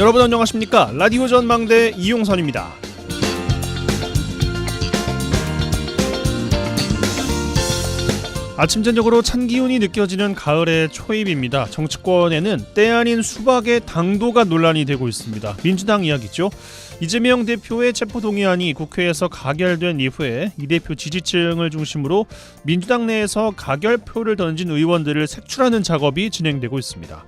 여러분 안녕하십니까? 라디오 전망대 이용선입니다. 아침 저녁으로 찬 기운이 느껴지는 가을의 초입입니다. 정치권에는 때 아닌 수박의 당도가 논란이 되고 있습니다. 민주당 이야기죠. 이재명 대표의 체포동의안이 국회에서 가결된 이후에 이 대표 지지층을 중심으로 민주당 내에서 가결표를 던진 의원들을 색출하는 작업이 진행되고 있습니다.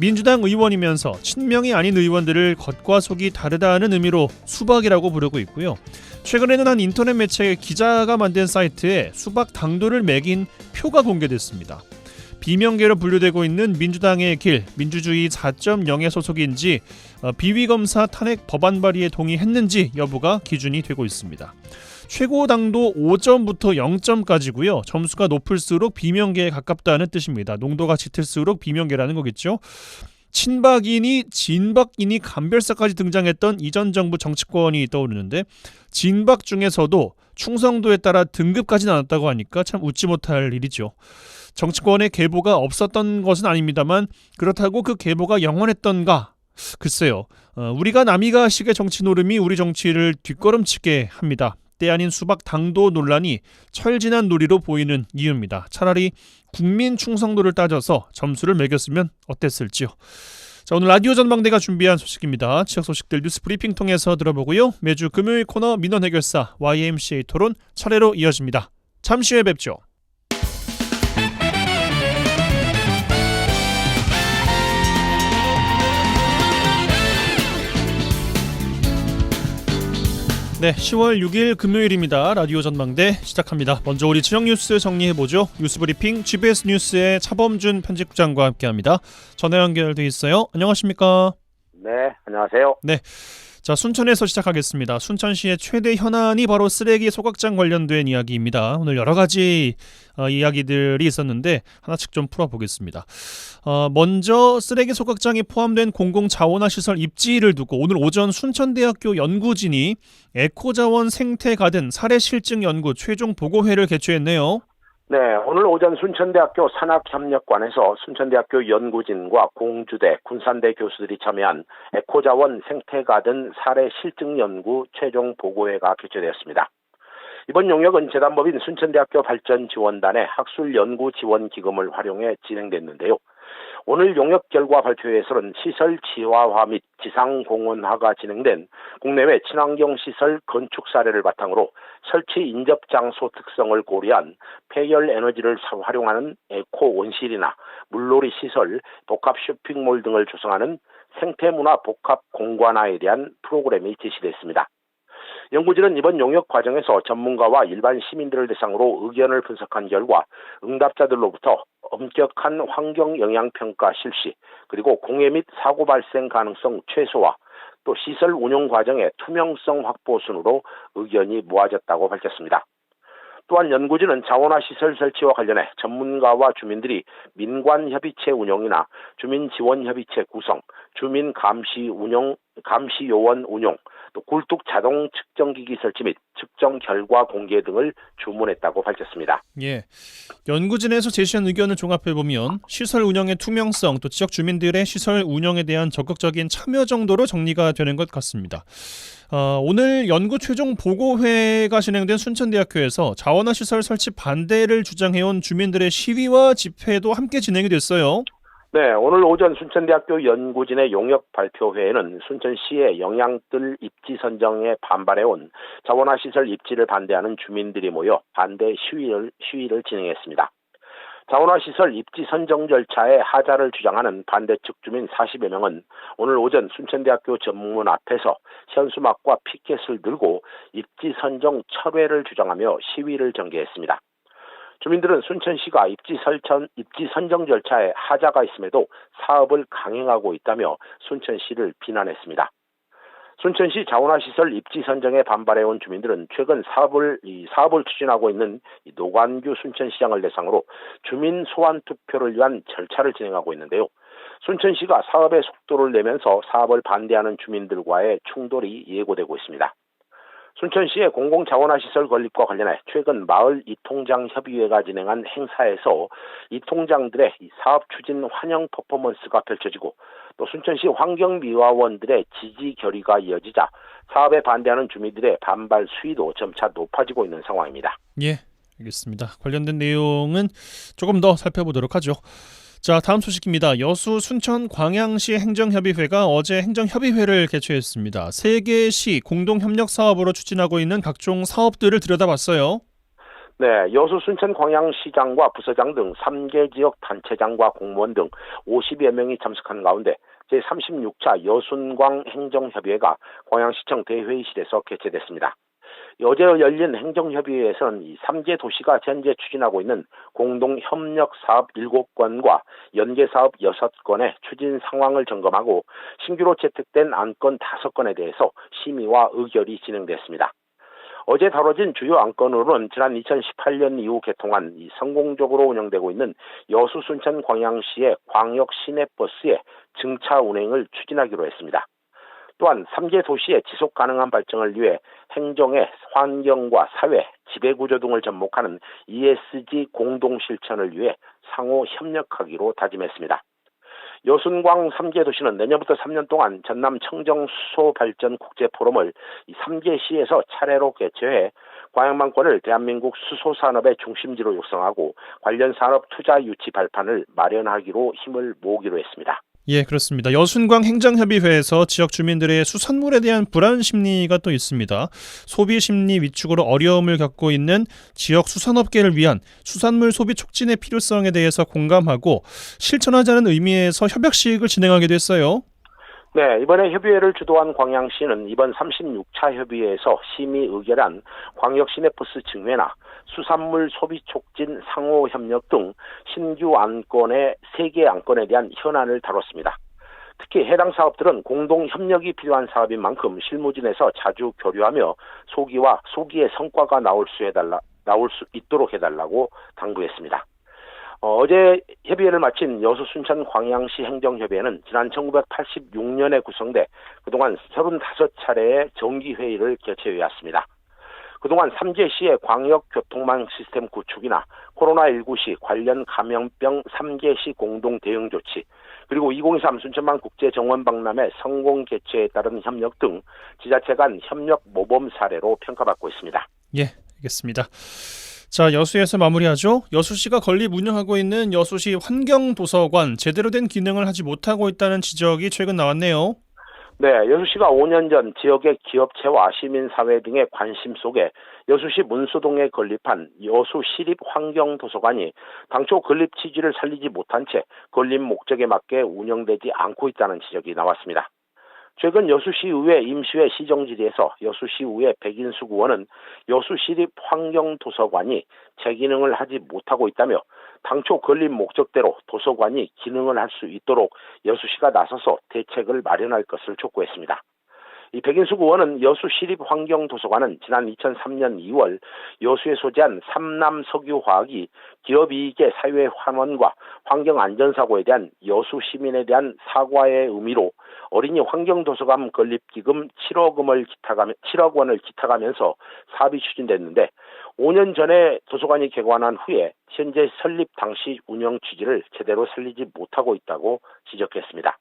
민주당 의원이면서 친명이 아닌 의원들을 겉과 속이 다르다는 의미로 수박이라고 부르고 있고요. 최근에는 한 인터넷 매체 기자가 만든 사이트에 수박 당도를 매긴 표가 공개됐습니다. 비명계로 분류되고 있는 민주당의 길, 민주주의 4.0의 소속인지 비위검사 탄핵 법안 발의에 동의했는지 여부가 기준이 되고 있습니다. 최고 당도 5점부터 0점까지고요. 점수가 높을수록 비명계에 가깝다는 뜻입니다. 농도가 짙을수록 비명계라는 거겠죠. 친박이니 진박이니 감별사까지 등장했던 이전 정부 정치권이 떠오르는데 진박 중에서도 충성도에 따라 등급까지 나눴다고 하니까 참 웃지 못할 일이죠. 정치권의 계보가 없었던 것은 아닙니다만 그렇다고 그 계보가 영원했던가? 글쎄요. 우리가 남이가 식의 정치 노름이 우리 정치를 뒷걸음치게 합니다. 때 아닌 수박 당도 논란이 철진한 논리로 보이는 이유입니다. 차라리 국민 충성도를 따져서 점수를 매겼으면 어땠을지요. 자, 오늘 라디오 전망대가 준비한 소식입니다. 지역 소식들 뉴스 브리핑 통해서 들어보고요. 매주 금요일 코너 민원 해결사 YMCA 토론 차례로 이어집니다. 잠시 후에 뵙죠. 네, 10월 6일 금요일입니다. 라디오 전망대 시작합니다. 먼저 우리 지역 뉴스 정리해보죠. 뉴스브리핑 GBS 뉴스의 차범준 편집국장과 함께합니다. 전화 연결돼 있어요. 안녕하십니까? 네, 안녕하세요. 네, 자 순천에서 시작하겠습니다. 순천시의 최대 현안이 바로 쓰레기 소각장 관련된 이야기입니다. 오늘 여러 가지 이야기들이 있었는데 하나씩 좀 풀어보겠습니다. 먼저 쓰레기 소각장이 포함된 공공자원화시설 입지를 두고 오늘 오전 순천대학교 연구진이 에코자원 생태가든 사례실증 연구 최종 보고회를 개최했네요. 네, 오늘 오전 순천대학교 산학협력관에서 순천대학교 연구진과 공주대, 군산대 교수들이 참여한 에코자원 생태가든 사례 실증 연구 최종 보고회가 개최되었습니다. 이번 용역은 재단법인 순천대학교 발전지원단의 학술연구지원기금을 활용해 진행됐는데요. 오늘 용역 결과 발표회에서는 시설 지화화 및 지상공원화가 진행된 국내외 친환경 시설 건축 사례를 바탕으로 설치 인접 장소 특성을 고려한 폐열 에너지를 활용하는 에코 온실이나 물놀이 시설, 복합 쇼핑몰 등을 조성하는 생태문화 복합 공간화에 대한 프로그램이 제시됐습니다. 연구진은 이번 용역 과정에서 전문가와 일반 시민들을 대상으로 의견을 분석한 결과 응답자들로부터 엄격한 환경 영향 평가 실시, 그리고 공해 및 사고 발생 가능성 최소화, 또 시설 운영 과정의 투명성 확보 순으로 의견이 모아졌다고 밝혔습니다. 또한 연구진은 자원화 시설 설치와 관련해 전문가와 주민들이 민관 협의체 운영이나 주민 지원 협의체 구성, 주민 감시 요원 운용, 또 굴뚝 자동 측정기기 설치 및 측정 결과 공개 등을 주문했다고 밝혔습니다. 예, 연구진에서 제시한 의견을 종합해보면 시설 운영의 투명성, 또 지역 주민들의 시설 운영에 대한 적극적인 참여 정도로 정리가 되는 것 같습니다. 오늘 연구 최종 보고회가 진행된 순천대학교에서 자원화 시설 설치 반대를 주장해온 주민들의 시위와 집회도 함께 진행이 됐어요. 네, 오늘 오전 순천대학교 연구진의 용역 발표회에는 순천시의 영양뜰 입지 선정에 반발해온 자원화시설 입지를 반대하는 주민들이 모여 반대 시위를 진행했습니다. 자원화시설 입지 선정 절차에 하자를 주장하는 반대측 주민 40여 명은 오늘 오전 순천대학교 전문 앞에서 현수막과 피켓을 들고 입지 선정 철회를 주장하며 시위를 전개했습니다. 주민들은 순천시가 입지 선정 절차에 하자가 있음에도 사업을 강행하고 있다며 순천시를 비난했습니다. 순천시 자원화시설 입지 선정에 반발해온 주민들은 최근 사업을 추진하고 있는 노관규 순천시장을 대상으로 주민 소환 투표를 위한 절차를 진행하고 있는데요. 순천시가 사업의 속도를 내면서 사업을 반대하는 주민들과의 충돌이 예고되고 있습니다. 순천시의 공공자원화시설 건립과 관련해 최근 마을 이통장 협의회가 진행한 행사에서 이통장들의 사업 추진 환영 퍼포먼스가 펼쳐지고 또 순천시 환경미화원들의 지지 결의가 이어지자 사업에 반대하는 주민들의 반발 수위도 점차 높아지고 있는 상황입니다. 예, 알겠습니다. 관련된 내용은 조금 더 살펴보도록 하죠. 자, 다음 소식입니다. 여수 순천 광양시 행정협의회가 어제 행정협의회를 개최했습니다. 3개 시 공동협력 사업으로 추진하고 있는 각종 사업들을 들여다봤어요. 네, 여수 순천 광양시장과 부서장 등 3개 지역 단체장과 공무원 등 50여 명이 참석한 가운데 제36차 여순광 행정협의회가 광양시청 대회의실에서 개최됐습니다. 어제 열린 행정협의회에서는 이 3개 도시가 현재 추진하고 있는 공동협력사업 7건과 연계사업 6건의 추진 상황을 점검하고 신규로 채택된 안건 5건에 대해서 심의와 의결이 진행됐습니다. 어제 다뤄진 주요 안건으로는 지난 2018년 이후 개통한 성공적으로 운영되고 있는 여수 순천 광양시의 광역 시내버스의 증차 운행을 추진하기로 했습니다. 또한 3개 도시의 지속 가능한 발전을 위해 행정의 환경과 사회, 지배구조 등을 접목하는 ESG 공동 실천을 위해 상호 협력하기로 다짐했습니다. 여순광 3개 도시는 내년부터 3년 동안 전남 청정 수소 발전 국제 포럼을 3개 시에서 차례로 개최해 광양만권을 대한민국 수소 산업의 중심지로 육성하고 관련 산업 투자 유치 발판을 마련하기로 힘을 모으기로 했습니다. 예, 그렇습니다. 여순광 행정협의회에서 지역 주민들의 수산물에 대한 불안 심리가 또 있습니다. 소비 심리 위축으로 어려움을 겪고 있는 지역 수산업계를 위한 수산물 소비 촉진의 필요성에 대해서 공감하고 실천하자는 의미에서 협약식을 진행하기도 했어요. 네, 이번에 협의회를 주도한 광양시는 이번 36차 협의회에서 심의 의결한 광역 시내버스 증회나 수산물 소비 촉진 상호 협력 등 신규 안건의 3개 안건에 대한 현안을 다뤘습니다. 특히 해당 사업들은 공동 협력이 필요한 사업인 만큼 실무진에서 자주 교류하며 소기의 성과가 나올 수 있도록 해달라고 당부했습니다. 어제 협의회를 마친 여수 순천 광양시 행정협의회는 지난 1986년에 구성돼 그동안 35차례의 정기회의를 개최해왔습니다. 그동안 3개 시의 광역교통망 시스템 구축이나 코로나19 시 관련 감염병 3개 시 공동 대응 조치, 그리고 2023 순천만 국제정원 박람회 성공 개최에 따른 협력 등 지자체 간 협력 모범 사례로 평가받고 있습니다. 예, 알겠습니다. 자, 여수에서 마무리하죠. 여수시가 건립 운영하고 있는 여수시 환경도서관 제대로 된 기능을 하지 못하고 있다는 지적이 최근 나왔네요. 네, 여수시가 5년 전 지역의 기업체와 시민사회 등의 관심 속에 여수시 문수동에 건립한 여수시립환경도서관이 당초 건립 취지를 살리지 못한 채 건립 목적에 맞게 운영되지 않고 있다는 지적이 나왔습니다. 최근 여수시의회 임시회 시정질의에서 여수시의회 백인숙 의원은 여수시립환경도서관이 제 기능을 하지 못하고 있다며 당초 건립 목적대로 도서관이 기능을 할 수 있도록 여수시가 나서서 대책을 마련할 것을 촉구했습니다. 이 백인숙 의원은 여수시립환경도서관은 지난 2003년 2월 여수에 소재한 삼남 석유화학이 기업이익의 사회 환원과 환경안전사고에 대한 여수 시민에 대한 사과의 의미로 어린이 환경도서관 건립기금 7억 원을 기탁하면서 사업이 추진됐는데 5년 전에 도서관이 개관한 후에 현재 설립 당시 운영 취지를 제대로 살리지 못하고 있다고 지적했습니다.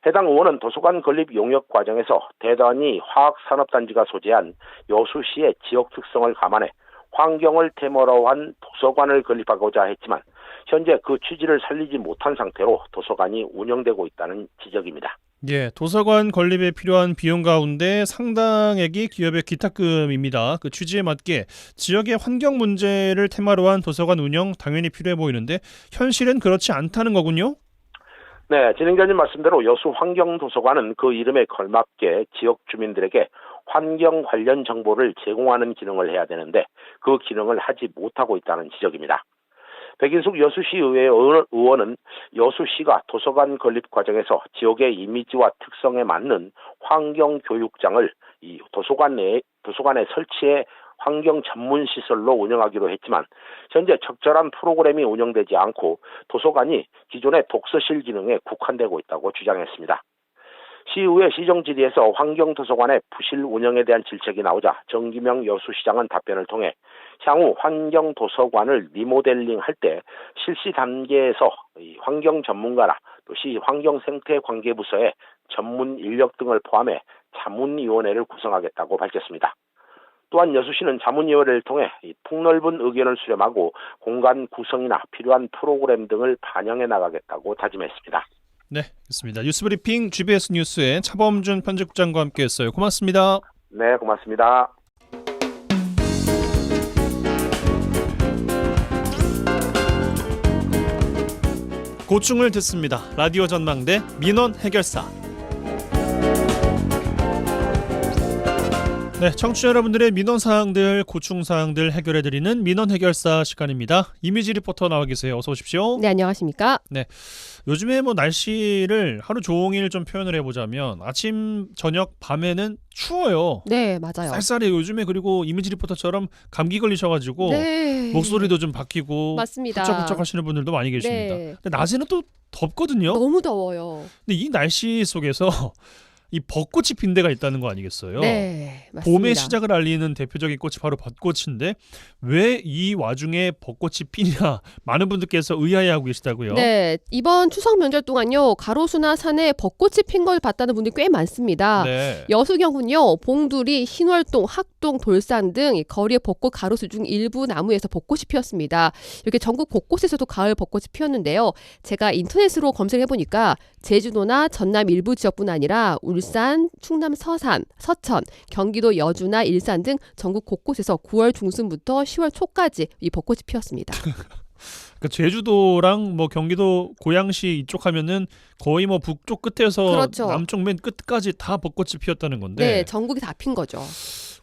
해당 의원은 도서관 건립 용역 과정에서 대단히 화학산업단지가 소재한 여수시의 지역 특성을 감안해 환경을 테마로 한 도서관을 건립하고자 했지만 현재 그 취지를 살리지 못한 상태로 도서관이 운영되고 있다는 지적입니다. 예, 도서관 건립에 필요한 비용 가운데 상당액이 기업의 기탁금입니다. 그 취지에 맞게 지역의 환경 문제를 테마로 한 도서관 운영 당연히 필요해 보이는데 현실은 그렇지 않다는 거군요. 네, 진행자님 말씀대로 여수 환경도서관은 그 이름에 걸맞게 지역 주민들에게 환경 관련 정보를 제공하는 기능을 해야 되는데 그 기능을 하지 못하고 있다는 지적입니다. 백인숙 여수시의회 의원은 여수시가 도서관 건립 과정에서 지역의 이미지와 특성에 맞는 환경교육장을 이 도서관에 설치해 환경 전문 시설로 운영하기로 했지만 현재 적절한 프로그램이 운영되지 않고 도서관이 기존의 독서실 기능에 국한되고 있다고 주장했습니다. 시의회 시정질의에서 환경도서관의 부실 운영에 대한 질책이 나오자 정기명 여수시장은 답변을 통해 향후 환경도서관을 리모델링할 때 실시 단계에서 환경 전문가나 또 시 환경생태관계부서의 전문 인력 등을 포함해 자문위원회를 구성하겠다고 밝혔습니다. 또한 여수시는 자문위원회를 통해 폭넓은 의견을 수렴하고 공간 구성이나 필요한 프로그램 등을 반영해 나가겠다고 다짐했습니다. 네, 그렇습니다. 뉴스브리핑 GBS 뉴스의 차범준 편집국장과 함께했어요. 고맙습니다. 네, 고맙습니다. 고충을 듣습니다. 라디오 전망대 민원 해결사. 네, 청취자 여러분들의 민원 사항들, 고충 사항들 해결해드리는 민원 해결사 시간입니다. 이미지 리포터 나와 계세요. 어서 오십시오. 네, 안녕하십니까? 네, 요즘에 뭐 날씨를 하루 종일 좀 표현을 해보자면 아침, 저녁, 밤에는 추워요. 네, 맞아요. 쌀쌀해요. 요즘에. 그리고 이미지 리포터처럼 감기 걸리셔가지고 네. 목소리도 좀 바뀌고 맞습니다. 훌쩍훌쩍 하시는 분들도 많이 계십니다. 네. 근데 낮에는 또 덥거든요. 너무 더워요. 근데 이 날씨 속에서 이 벚꽃이 핀 데가 있다는 거 아니겠어요? 네, 맞습니다. 봄의 시작을 알리는 대표적인 꽃이 바로 벚꽃인데 왜 이 와중에 벚꽃이 피냐 많은 분들께서 의아해하고 계시다고요. 네, 이번 추석 명절 동안요 가로수나 산에 벚꽃이 핀 걸 봤다는 분들이 꽤 많습니다. 네. 여수경은요 봉두리, 신월동, 학동, 돌산 등 거리의 벚꽃 가로수 중 일부 나무에서 벚꽃이 피었습니다. 이렇게 전국 곳곳에서도 가을 벚꽃이 피었는데요. 제가 인터넷으로 검색해 보니까 제주도나 전남 일부 지역뿐 아니라 울산, 충남 서산, 서천, 경기도 여주나 일산 등 전국 곳곳에서 9월 중순부터 10월 초까지 이 벚꽃이 피었습니다. 그러니까 제주도랑 뭐 경기도 고양시 이쪽 하면은 거의 뭐 북쪽 끝에서 그렇죠. 남쪽 맨 끝까지 다 벚꽃이 피었다는 건데. 네, 전국이 다 핀 거죠.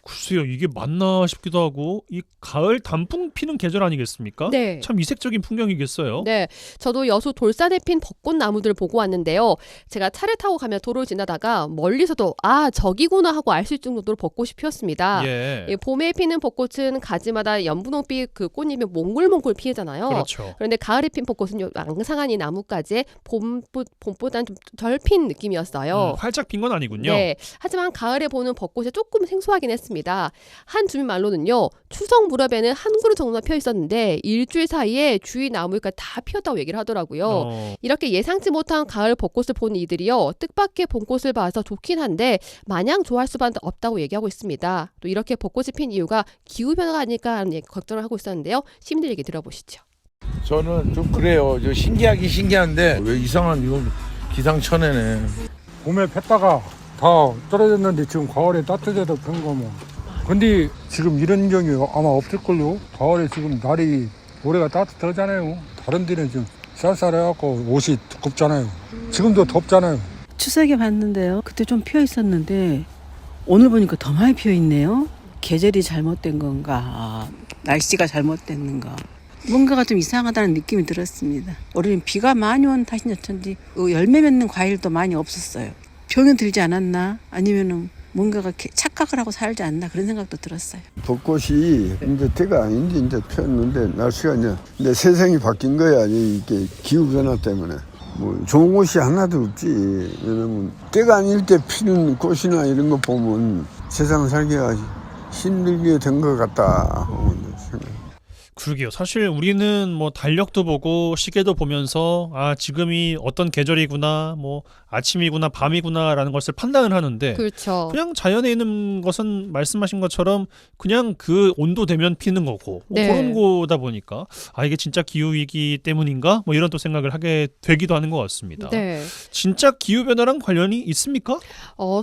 글쎄요, 이게 맞나 싶기도 하고 이 가을 단풍 피는 계절 아니겠습니까? 네. 참 이색적인 풍경이겠어요. 네, 저도 여수 돌산에 핀 벚꽃 나무들을 보고 왔는데요. 제가 차를 타고 가며 도로를 지나다가 멀리서도 아 저기구나 하고 알 수 있을 정도로 벚꽃이 피었습니다. 예. 예, 봄에 피는 벚꽃은 가지마다 연분홍빛 그 꽃잎이 몽글몽글 피잖아요. 그렇죠. 그런데 가을에 핀 벚꽃은 앙상한 이 나뭇가지에 봄보다는 좀 덜 핀 느낌이었어요. 활짝 핀 건 아니군요. 네, 하지만 가을에 보는 벚꽃이 조금 생소하긴 했습니다. 한 주민 말로는요, 추석 무렵에는 한 그루 정도나 펴 있었는데 일주일 사이에 주위 나무가 다 피었다고 얘기를 하더라고요. 이렇게 예상치 못한 가을 벚꽃을 보는 이들이요, 뜻밖의 봄꽃을 봐서 좋긴 한데 마냥 좋아할 수밖에 없다고 얘기하고 있습니다. 또 이렇게 벚꽃이 핀 이유가 기후 변화가 아닐까 하는 걱정을 하고 있었는데요. 시민들 얘기 들어보시죠. 저는 좀 그래요. 저 신기하긴 신기한데 왜 이상한 이건 기상천외네. 봄에 폈다가 다 떨어졌는데 지금 가을에 따뜻해서 편 거면. 근데 지금 이런 경이 아마 없을걸요. 가을에 지금 날이 올해가 따뜻하잖아요. 다른 데는 좀 쌀쌀해갖고 옷이 두껍잖아요. 지금도 덥잖아요. 추석에 봤는데요. 그때 좀 피어 있었는데 오늘 보니까 더 많이 피어 있네요. 계절이 잘못된 건가, 날씨가 잘못됐는가. 뭔가가 좀 이상하다는 느낌이 들었습니다. 올해는 비가 많이 온 탓인지 열매 맺는 과일도 많이 없었어요. 병이 들지 않았나? 아니면은 뭔가가 착각을 하고 살지 않나? 그런 생각도 들었어요. 벚꽃이 이제 때가 아닌데 이제 폈는데 날씨가 이제 세상이 바뀐 거야. 이게 기후 변화 때문에. 뭐 좋은 곳이 하나도 없지. 왜냐면 때가 아닐 때 피는 꽃이나 이런 거 보면 세상 살기가 힘들게 된 것 같다. 그러게요. 사실 우리는 뭐 달력도 보고 시계도 보면서 아 지금이 어떤 계절이구나, 뭐 아침이구나, 밤이구나라는 것을 판단을 하는데 그렇죠. 그냥 자연에 있는 것은 말씀하신 것처럼 그냥 그 온도 되면 피는 거고 뭐 네. 그런 거다 보니까 아 이게 진짜 기후이기 때문인가 뭐 이런 또 생각을 하게 되기도 하는 것 같습니다. 네. 진짜 기후 변화랑 관련이 있습니까?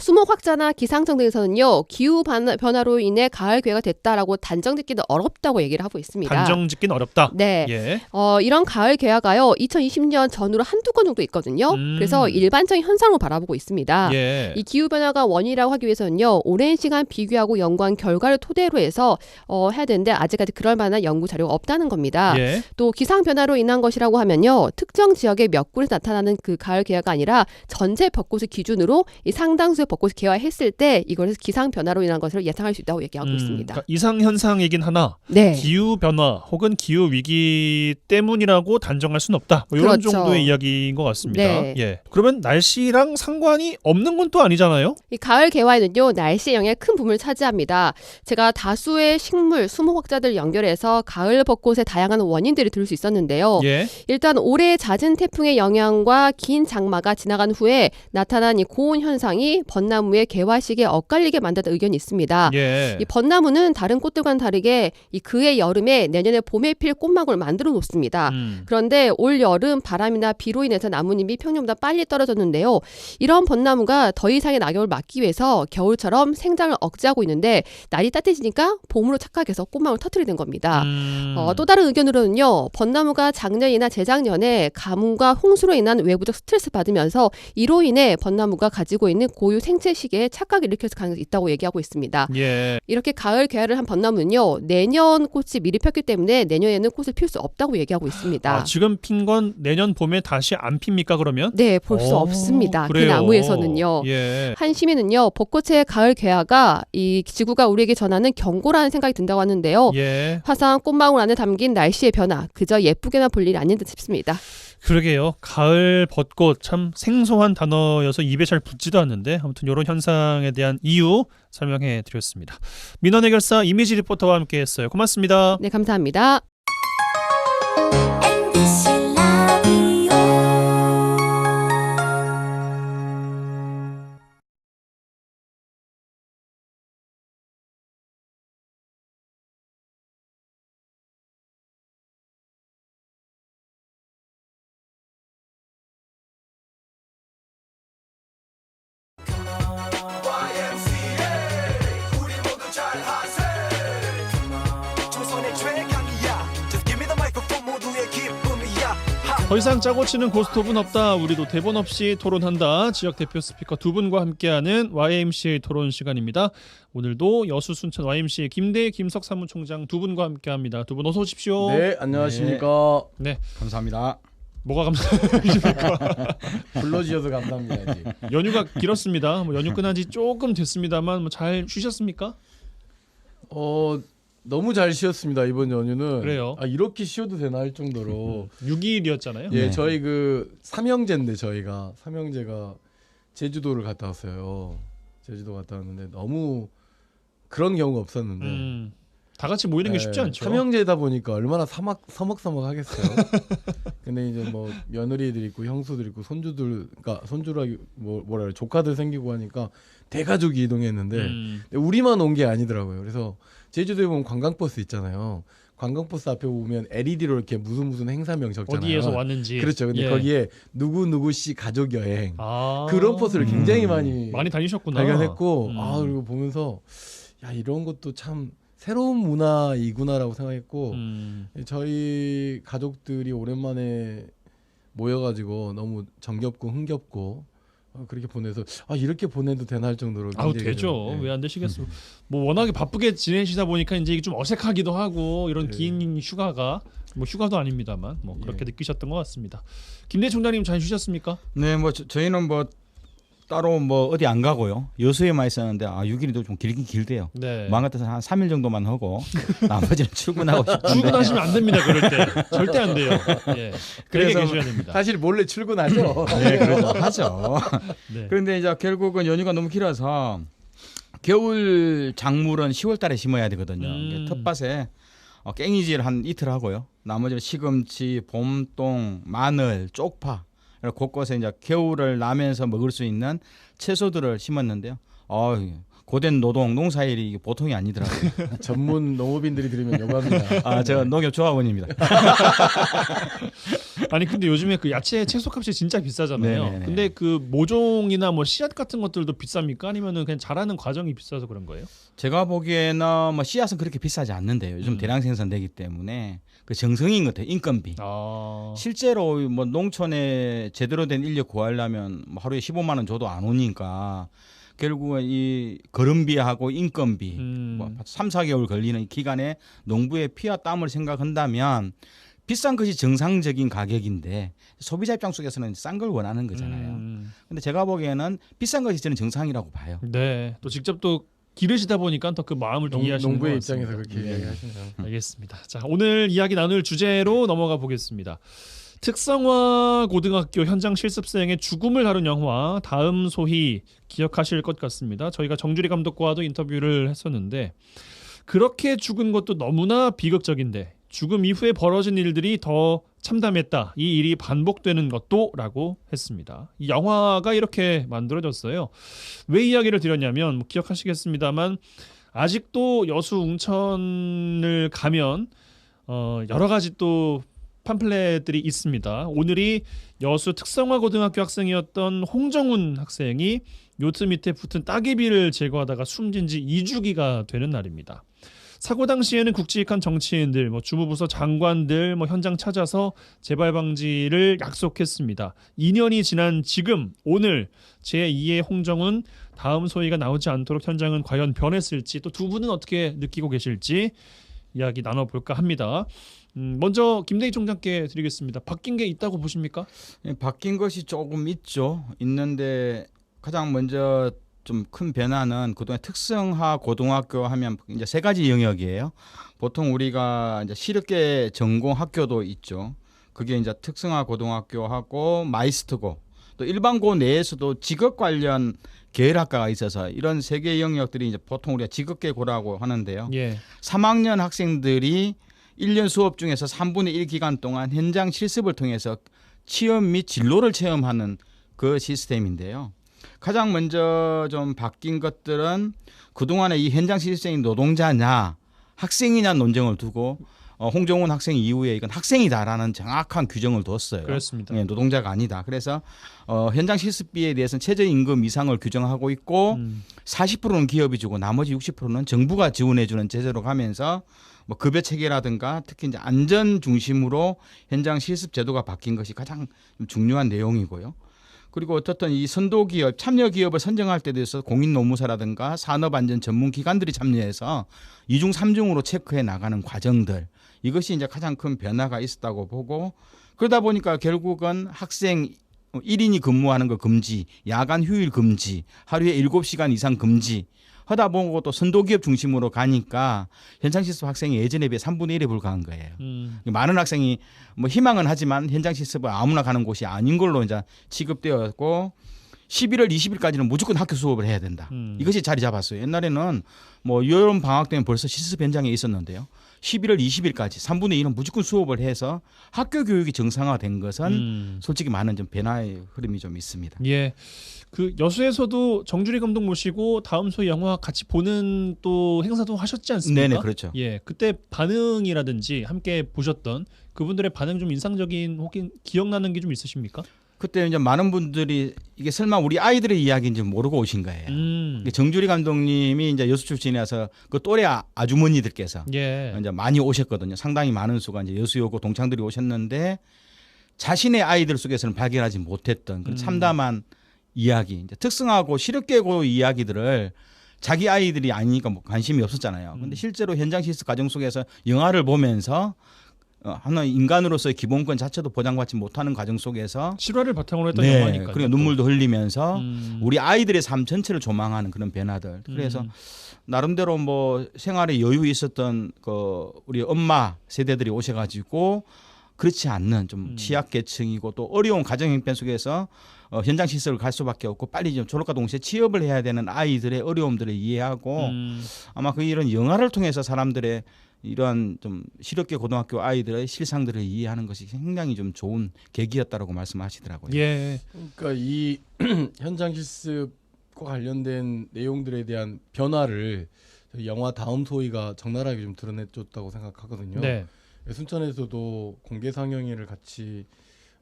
수목 학자나 기상청 등에서는요, 기후 변화로 인해 가을 기회가 됐다라고 단정짓기는 어렵다고 얘기를 하고 있습니다. 단정짓기는 어렵다. 네. 예. 이런 가을 개화가요 2020년 전후로 한두 건 정도 있거든요. 그래서 일반적인 현상으로 바라보고 있습니다. 예. 이 기후변화가 원인이라고 하기 위해서는요, 오랜 시간 비교하고 연구한 결과를 토대로 해서 해야 되는데 아직까지 그럴 만한 연구 자료가 없다는 겁니다. 예. 또 기상변화로 인한 것이라고 하면요, 특정 지역의 몇 군에서 나타나는 그 가을 개화가 아니라 전체 벚꽃을 기준으로 이 상당수의 벚꽃이 개화했을 때 이걸 기상변화로 인한 것을 예상할 수 있다고 얘기하고 있습니다. 그러니까 이상현상이긴 하나 네. 기후변화 변화 혹은 기후 위기 때문이라고 단정할 수는 없다. 뭐 이런 그렇죠. 정도의 이야기인 것 같습니다. 네. 예. 그러면 날씨랑 상관이 없는 건 또 아니잖아요. 이 가을 개화에는요, 날씨의 영향이 큰 부분을 차지합니다. 제가 다수의 식물, 수목학자들 연결해서 가을 벚꽃의 다양한 원인들을 들을 수 있었는데요. 예. 일단 올해 잦은 태풍의 영향과 긴 장마가 지나간 후에 나타난 이 고온 현상이 벚나무의 개화 시기에 엇갈리게 만든다는 의견이 있습니다. 예. 이 벚나무는 다른 꽃들과는 다르게 이 그해 여름에 내년에 봄에 필 꽃망울을 만들어 놓습니다. 그런데 올 여름 바람이나 비로 인해서 나뭇잎이 평년보다 빨리 떨어졌는데요. 이런 벚나무가 더 이상의 낙엽을 막기 위해서 겨울처럼 생장을 억제하고 있는데 날이 따뜻해지니까 봄으로 착각해서 꽃망울을 터뜨리는 겁니다. 또 다른 의견으로는요. 벚나무가 작년이나 재작년에 가뭄과 홍수로 인한 외부적 스트레스 받으면서 이로 인해 벚나무가 가지고 있는 고유 생체 시계에 착각을 일으켰을 가능성이 있다고 얘기하고 있습니다. 예. 이렇게 가을 개화를 한 벚나무는요. 내년 꽃이 미리 폈기 때문에 내년에는 꽃을 필 수 없다고 얘기하고 있습니다. 아, 지금 핀 건 내년 봄에 다시 안 핍니까 그러면? 네, 볼 수 오, 없습니다. 그 그래요. 나무에서는요. 예. 한 시민은요, 벚꽃의 가을 개화가 이 지구가 우리에게 전하는 경고라는 생각이 든다고 하는데요. 예. 화사한 꽃망울 안에 담긴 날씨의 변화, 그저 예쁘게만 볼 일이 아닌 듯 싶습니다. 그러게요. 가을 벚꽃 참 생소한 단어여서 입에 잘 붙지도 않는데 아무튼 이런 현상에 대한 이유 설명해 드렸습니다. 민원 해결사 이미지 리포터와 함께했어요. 고맙습니다. 네, 감사합니다. MBC 라디오 더 이상 짜고 치는 고스톱은 없다. 우리도 대본 없이 토론한다. 지역 대표 스피커 두 분과 함께하는 YMCA 토론 시간입니다. 오늘도 여수 순천 YMCA 김대희 김석 사무총장 두 분과 함께합니다. 두 분 어서 오십시오. 네, 안녕하십니까. 네. 감사합니다. 뭐가 감사합니까? 불러주셔서 감사합니다. 연휴가 길었습니다. 뭐 연휴 끝난 지 조금 됐습니다만 뭐 잘 쉬셨습니까? 너무 잘 쉬었습니다. 이번 연휴는. 그래요? 이렇게 쉬어도 되나 할 정도로. 6일이었잖아요. 예, 네. 저희 그 삼형제인데 저희가 삼형제가 제주도를 갔다 왔어요. 제주도 갔다 왔는데 너무 그런 경우가 없었는데. 다 같이 모이는 게 쉽지 예, 않죠. 삼형제다 보니까 얼마나 서먹서먹 하겠어요. 근데 이제 뭐 며느리들 있고 형수들 있고 손주들, 그러니까 손주라기 뭐라 그래, 조카들 생기고 하니까 대가족이 이동했는데 근데 우리만 온 게 아니더라고요. 그래서 제주도에 보면 관광버스 있잖아요. 관광버스 앞에 보면 LED로 이렇게 무슨 행사명 적잖아요. 어디에서 왔는지. 그렇죠. 근데 예. 거기에 누구 씨 가족 여행 아. 그런 버스를 굉장히 많이 다니셨구나. 발견했고 그리고 보면서 야 이런 것도 참 새로운 문화이구나라고 생각했고 저희 가족들이 오랜만에 모여가지고 너무 정겹고 흥겹고 그렇게 보내서 이렇게 보내도 되나 할 정도로 되죠. 왜 안 되시겠어. 뭐 워낙에 바쁘게 지내시다 보니까 이제 좀 어색하기도 하고 이런 긴 휴가가 뭐 휴가도 아닙니다만 뭐 그렇게 느끼셨던 것 같습니다. 김대 총장님 잘 쉬셨습니까? 네, 뭐 저희는 뭐 따로 뭐 어디 안 가고요. 여수에만 있었는데 6일이 좀 길긴 길대요. 네. 마음 같아서 한 3일 정도만 하고 나머지는 출근하고 싶은데. 출근하시면 안 됩니다. 그럴 때 절대 안 돼요. 예. 그래서 계셔야 됩니다. 사실 몰래 출근하죠. 네, 그렇죠. 하죠. 네. 그런데 이제 결국은 연휴가 너무 길어서 겨울 작물은 10월달에 심어야 되거든요. 텃밭에 깽이질 한 이틀 하고요. 나머지는 시금치, 봄동, 마늘, 쪽파 곳곳에 이제 겨울을 나면서 먹을 수 있는 채소들을 심었는데요. 고된 노동, 농사일이 보통이 아니더라고요. 전문 농업인들이 들으면 욕합니다. 저 농협 조합원입니다. 아니 근데 요즘에 그 야채 채소값이 진짜 비싸잖아요. 네네네. 근데 그 모종이나 뭐 씨앗 같은 것들도 비쌉니까? 아니면은 그냥 자라는 과정이 비싸서 그런 거예요? 제가 보기에는 뭐 씨앗은 그렇게 비싸지 않는데요. 요즘 대량 생산되기 때문에 그 정성인 것 같아요. 인건비. 실제로 뭐 농촌에 제대로 된 인력 구하려면 뭐 하루에 15만 원 줘도 안 오니까 결국은 이 거름비하고 인건비 뭐 3, 4개월 걸리는 이 기간에 농부의 피와 땀을 생각한다면 비싼 것이 정상적인 가격인데 소비자 입장 속에서는 싼 걸 원하는 거잖아요. 근데 제가 보기에는 비싼 것이 저는 정상이라고 봐요. 네. 또 직접 또 기르시다 보니까 더 그 마음을 좀 이해하시는 것 농부의 같습니다. 입장에서 그렇게 네. 이야기하시네요. 알겠습니다. 자, 오늘 이야기 나눌 주제로 넘어가 보겠습니다. 특성화 고등학교 현장 실습생의 죽음을 다룬 영화 다음 소희 기억하실 것 같습니다. 저희가 정주리 감독과도 인터뷰를 했었는데 그렇게 죽은 것도 너무나 비극적인데 죽음 이후에 벌어진 일들이 더 참담했다. 이 일이 반복되는 것도 라고 했습니다. 이 영화가 이렇게 만들어졌어요. 왜 이야기를 드렸냐면 뭐 기억하시겠습니다만 아직도 여수 웅천을 가면 여러 가지 또 팜플렛들이 있습니다. 오늘이 여수 특성화 고등학교 학생이었던 홍정훈 학생이 요트 밑에 붙은 따개비를 제거하다가 숨진 지 2주기가 되는 날입니다. 사고 당시에는 굵직한 정치인들, 주무부서 장관들 현장 찾아서 재발 방지를 약속했습니다. 2년이 지난 지금 오늘 제2의 홍정훈 다음 소희가 나오지 않도록 현장은 과연 변했을지 또 두 분은 어떻게 느끼고 계실지 이야기 나눠볼까 합니다. 먼저 김대희 총장께 드리겠습니다. 바뀐 게 있다고 보십니까? 바뀐 것이 조금 있죠. 있는데 가장 먼저 좀 큰 변화는 그동안 특성화 고등학교 하면 이제 세 가지 영역이에요. 보통 우리가 이제 시력계 전공 학교도 있죠. 그게 이제 특성화 고등학교하고 마이스터고 또 일반고 내에서도 직업 관련 계열학과가 있어서 이런 세 개의 영역들이 이제 보통 우리가 직업계고라고 하는데요. 예. 3학년 학생들이 1년 수업 중에서 3분의 1 기간 동안 현장 실습을 통해서 체험 및 진로를 체험하는 그 시스템인데요. 가장 먼저 좀 바뀐 것들은 그동안에 이 현장 실습생이 노동자냐 학생이냐 논쟁을 두고 홍정훈 학생 이후에 이건 학생이다라는 정확한 규정을 뒀어요. 그렇습니다. 네, 노동자가 아니다. 그래서 현장 실습비에 대해서는 최저임금 이상을 규정하고 있고 40%는 기업이 주고 나머지 60%는 정부가 지원해주는 제도로 가면서 급여 체계라든가 특히 이제 안전 중심으로 현장 실습 제도가 바뀐 것이 가장 중요한 내용이고요. 그리고 어떻든 이 선도기업, 참여기업을 선정할 때 대해서 공인노무사라든가 산업안전 전문기관들이 참여해서 2중 3중으로 체크해 나가는 과정들 이것이 이제 가장 큰 변화가 있었다고 보고 그러다 보니까 결국은 학생 1인이 근무하는 거 금지, 야간 휴일 금지, 하루에 7시간 이상 금지 하다 보고 또 선도기업 중심으로 가니까 현장 실습 학생이 예전에 비해 3분의 1에 불과한 거예요. 많은 학생이 희망은 하지만 현장 실습을 아무나 가는 곳이 아닌 걸로 이제 취급되었고 11월 20일까지는 무조건 학교 수업을 해야 된다. 이것이 자리 잡았어요. 옛날에는 여름 방학 때문에 벌써 실습 현장에 있었는데요. 11월 20일까지 3분의 1은 무조건 수업을 해서 학교 교육이 정상화된 것은 솔직히 많은 좀 변화의 흐름이 좀 있습니다. 예. 그 여수에서도 정주리 감독 모시고 다음 소희 영화 같이 보는 또 행사도 하셨지 않습니까? 네네 그렇죠. 예, 그때 반응이라든지 함께 보셨던 그분들의 반응 좀 인상적인 혹은 기억나는 게 좀 있으십니까? 그때 이제 많은 분들이 이게 설마 우리 아이들의 이야기인지 모르고 오신 거예요. 정주리 감독님이 이제 여수 출신이라서 그 또래 아주머니들께서 예. 이제 많이 오셨거든요. 상당히 많은 수가 이제 여수여고 동창들이 오셨는데 자신의 아이들 속에서는 발견하지 못했던 그런 참담한 이야기, 이제 특성하고 시력계고 이야기들을 자기 아이들이 아니니까 관심이 없었잖아요. 근데 실제로 현장 실습 과정 속에서 영화를 보면서 하나 인간으로서의 기본권 자체도 보장받지 못하는 과정 속에서 실화를 바탕으로 했던 영화니까요. 그리고 눈물도 흘리면서 우리 아이들의 삶 전체를 조망하는 그런 변화들. 그래서 나름대로 생활에 여유 있었던 우리 엄마 세대들이 오셔가지고 그렇지 않는 좀 취약계층이고 또 어려운 가정 형편 속에서 현장 실습을 갈 수밖에 없고 빨리 좀 졸업과 동시에 취업을 해야 되는 아이들의 어려움들을 이해하고 아마 이런 영화를 통해서 사람들의 이러한 좀 시력계 고등학교 아이들의 실상들을 이해하는 것이 굉장히 좀 좋은 계기였다라고 말씀하시더라고요. 예. 그러니까 이 현장 실습과 관련된 내용들에 대한 변화를 영화 다음 소희가 적나라하게 좀 드러내줬다고 생각하거든요. 네. 순천에서도 공개 상영회를 같이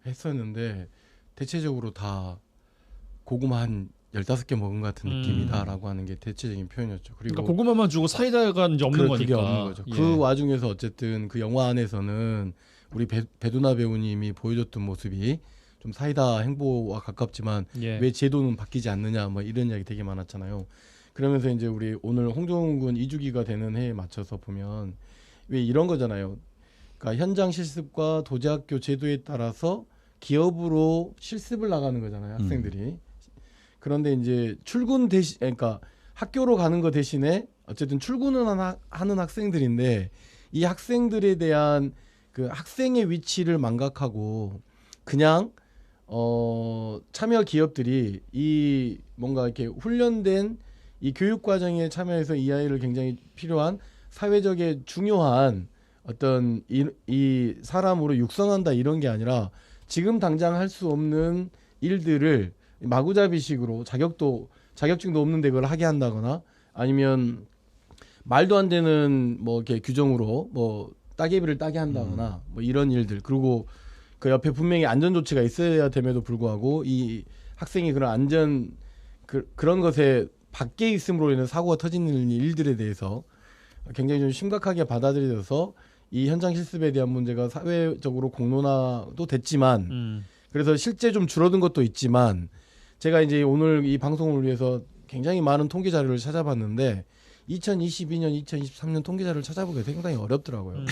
했었는데 대체적으로 다 고구마 한 15개 먹은 것 같은 느낌이다라고 하는 게 대체적인 표현이었죠. 그리고 그러니까 고구마만 주고 사이다가 이제 없는 거니까. 그게 없는 거죠. 예. 그 와중에서 어쨌든 그 영화 안에서는 우리 배두나 배우님이 보여줬던 모습이 좀 사이다 행보와 가깝지만 예. 왜 제도는 바뀌지 않느냐 이런 이야기 되게 많았잖아요. 그러면서 이제 우리 오늘 홍정훈 군 2주기가 되는 해에 맞춰서 보면 왜 이런 거잖아요. 그러니까 현장 실습과 도제학교 제도에 따라서 기업으로 실습을 나가는 거잖아요, 학생들이. 그런데 이제 출근 대신 그러니까 학교로 가는 거 대신에 어쨌든 출근을 하는 학생들인데 이 학생들에 대한 그 학생의 위치를 망각하고 그냥 참여 기업들이 이 뭔가 이렇게 훈련된 이 교육 과정에 참여해서 이 아이를 굉장히 필요한 사회적에 중요한 어떤 이 사람으로 육성한다 이런 게 아니라 지금 당장 할 수 없는 일들을 마구잡이식으로 자격증도 없는데 그걸 하게 한다거나 아니면 말도 안 되는 뭐 이렇게 규정으로 뭐 따개비를 따게 한다거나 뭐 이런 일들 그리고 그 옆에 분명히 안전 조치가 있어야 됨에도 불구하고 이 학생이 그런 그런 것에 밖에 있음으로 인해 사고가 터지는 일들에 대해서 굉장히 좀 심각하게 받아들여져서 이 현장 실습에 대한 문제가 사회적으로 공론화도 됐지만 그래서 실제 좀 줄어든 것도 있지만 제가 이제 오늘 이 방송을 위해서 굉장히 많은 통계 자료를 찾아봤는데 2022년, 2023년 통계 자료를 찾아보기가 상당히 어렵더라고요.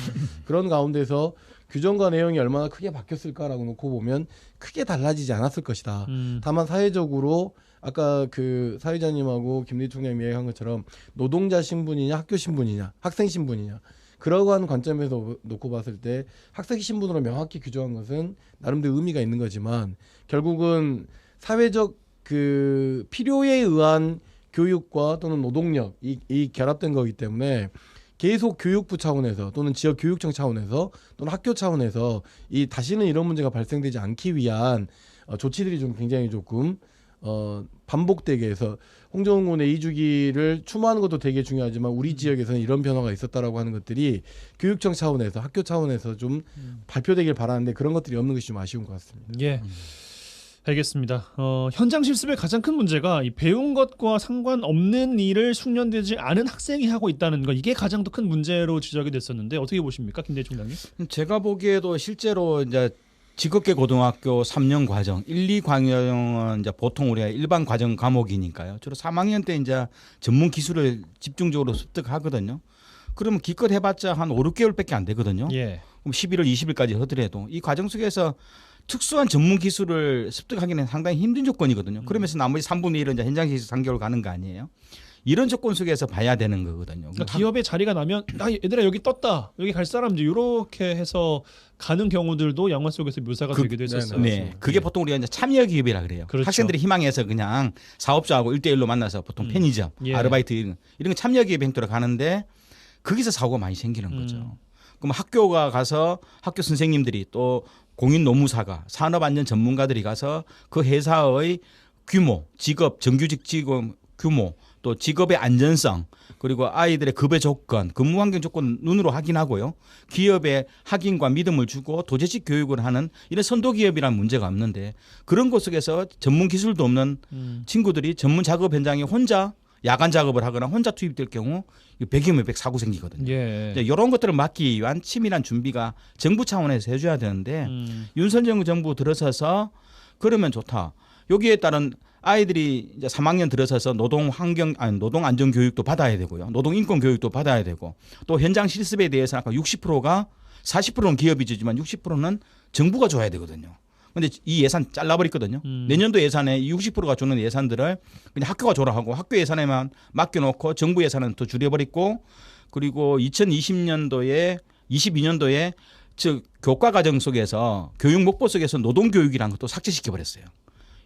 그런 가운데서 규정과 내용이 얼마나 크게 바뀌었을까라고 놓고 보면 크게 달라지지 않았을 것이다. 다만 사회적으로 아까 그 사회자님하고 김대희 총장님이 얘기한 것처럼 노동자 신분이냐 학교 신분이냐 학생 신분이냐 그러한 관점에서 놓고 봤을 때 학생 신분으로 명확히 규정한 것은 나름대로 의미가 있는 거지만 결국은 사회적 그 필요에 의한 교육과 또는 노동력 이 결합된 거기 때문에 계속 교육부 차원에서 또는 지역교육청 차원에서 또는 학교 차원에서 이 다시는 이런 문제가 발생되지 않기 위한 조치들이 좀 굉장히 조금 반복되게 해서 홍정훈의 2주기를 추모하는 것도 되게 중요하지만 우리 지역에서는 이런 변화가 있었다라고 하는 것들이 교육청 차원에서 학교 차원에서 좀 발표되길 바라는데 그런 것들이 없는 것이 좀 아쉬운 것 같습니다. 예. 알겠습니다. 현장 실습의 가장 큰 문제가 이 배운 것과 상관없는 일을 숙련되지 않은 학생이 하고 있다는 거 이게 가장 더 큰 문제로 지적이 됐었는데 어떻게 보십니까, 김대희 총장님? 제가 보기에도 실제로 이제 직업계 고등학교 3년 과정, 1, 2 과정은 이제 보통 우리가 일반 과정 과목이니까요. 주로 3학년 때 이제 전문 기술을 집중적으로 습득하거든요. 그러면 기껏 해봤자 한 5, 6개월밖에 안 되거든요. 예. 그럼 11월 20일까지 하더라도 이 과정 속에서 특수한 전문 기술을 습득하기는 상당히 힘든 조건이거든요. 그러면서 나머지 3분의 1은 이제 현장에서 3개월 가는 거 아니에요. 이런 조건 속에서 봐야 되는 거거든요. 그러니까 기업의 자리가 나면 얘들아 여기 떴다. 여기 갈 사람 이제 이렇게 해서 가는 경우들도 영화 속에서 묘사가 되기도 했었어요. 네. 그게 보통 우리가 이제 참여 기업이라 그래요. 그렇죠. 학생들이 희망해서 그냥 사업자하고 1대1로 만나서 보통 편의점, 예. 아르바이트 이런 거 참여 기업 행태로 가는데 거기서 사고가 많이 생기는 거죠. 그럼 학교가 가서 학교 선생님들이 또 공인 노무사가 산업안전 전문가들이 가서 그 회사의 규모, 직업, 정규직 직업 규모, 또 직업의 안전성, 그리고 아이들의 급여 조건, 근무 환경 조건 눈으로 확인하고요. 기업에 확인과 믿음을 주고 도제식 교육을 하는 이런 선도 기업이라는 문제가 없는데 그런 곳 속에서 전문 기술도 없는 친구들이 전문 작업 현장에 혼자 야간 작업을 하거나 혼자 투입될 경우 100이면 100 사고 생기거든요. 예. 이런 것들을 막기 위한 치밀한 준비가 정부 차원에서 해줘야 되는데 윤석열 정부 들어서서 그러면 좋다. 여기에 따른 아이들이 이제 3학년 들어서서 노동 안전 교육도 받아야 되고요. 노동 인권 교육도 받아야 되고 또 현장 실습에 대해서 아까 60%가 40%는 기업이 주지만 60%는 정부가 줘야 되거든요. 근데 이 예산 잘라버렸거든요. 내년도 예산에 60%가 주는 예산들을 그냥 학교가 줘라 하고 학교 예산에만 맡겨놓고 정부 예산은 더 줄여버리고 그리고 2020년도에 22년도에 즉 교과 과정 속에서 교육 목표 속에서 노동 교육이라는 것도 삭제시켜 버렸어요.